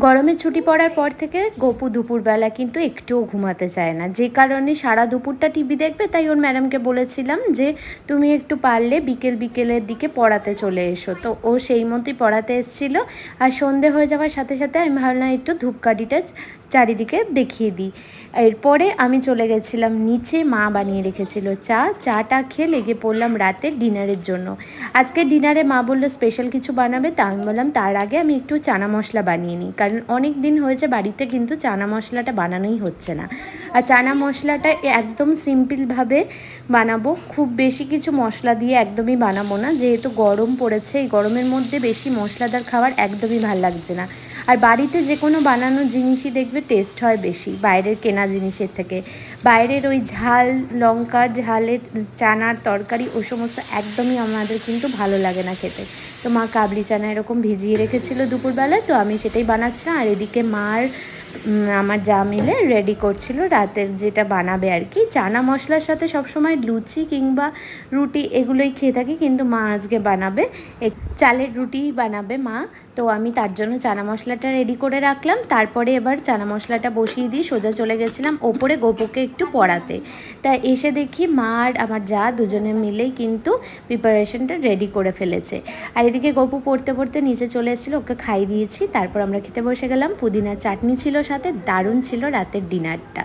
গরমের ছুটি পড়ার পর থেকে গপু দুপুরবেলা কিন্তু একটুও ঘুমাতে চায় না, যে কারণে সারা দুপুরটা টিভি দেখবে। তাই ওর ম্যাডামকে বলেছিলাম যে তুমি একটু পারলে বিকেলের দিকে পড়াতে চলে এসো। তো ও সেই মতোই পড়াতে এসেছিলো। আর সন্ধে হয়ে যাওয়ার সাথে সাথে আমি ভাবলাম একটু ধূপকাঠিটা চারিদিকে দেখিয়ে দিই। এরপরে আমি চলে গেছিলাম নিচে, মা বানিয়ে রেখেছিল চাটা খেয়ে লেগে পড়লাম রাতের ডিনারের জন্য। আজকে ডিনারে মা বললো স্পেশাল কিছু বানাবে, তা আমি বললাম তার আগে আমি একটু চানা মশলা বানিয়ে নিই, কারণ অনেক দিন হয়েছে বাড়িতে কিন্তু চানা মশলাটা বানানোই হচ্ছে না। আর চানা মশলাটা একদম সিম্পলভাবে বানাবো, খুব বেশি কিছু মশলা দিয়ে একদমই বানাবো না, যেহেতু গরম পড়েছে। এই গরমের মধ্যে বেশি মশলাদার খাবার একদমই ভাল লাগছে না। আর বাড়িতে যে কোনো বানানো জিনিসই দেখবে টেস্ট হয় বেশি বাইরের কেনা জিনিসের থেকে। বাইরের ওই ঝাল লঙ্কার ঝালের চানার তরকারি ও সমস্ত একদমই আমাদের কিন্তু ভালো লাগে না খেতে। তো মা কাবলি চানা এরকম ভিজিয়ে রেখেছিল দুপুরবেলায়, তো আমি সেটাই বানাচ্ছিলাম। আর এদিকে মার আমার যা মিলে রেডি করছিল রাতের যেটা বানাবে আর কি। চানা মশলার সাথে সবসময় লুচি কিংবা রুটি এগুলোই খেয়ে থাকি, কিন্তু মা আজকে বানাবে চালের রুটিই বানাবে মা। তো আমি তার জন্য চানা মশলাটা রেডি করে রাখলাম। তারপরে এবার চানা মশলাটা বসিয়ে দিয়ে সোজা চলে গেছিলাম ওপরে গপুকে একটু পড়াতে। তাই এসে দেখি মা আর আমার যা দুজনে মিলেই কিন্তু প্রিপারেশনটা রেডি করে ফেলেছে। আর এদিকে গপু পড়তে পড়তে নিচে চলে এসেছিলো, ওকে খাই দিয়েছি। তারপর আমরা খেতে বসে গেলাম। পুদিনার চাটনি ছিল সাথে, দারুণ ছিল রাতের ডিনারটা।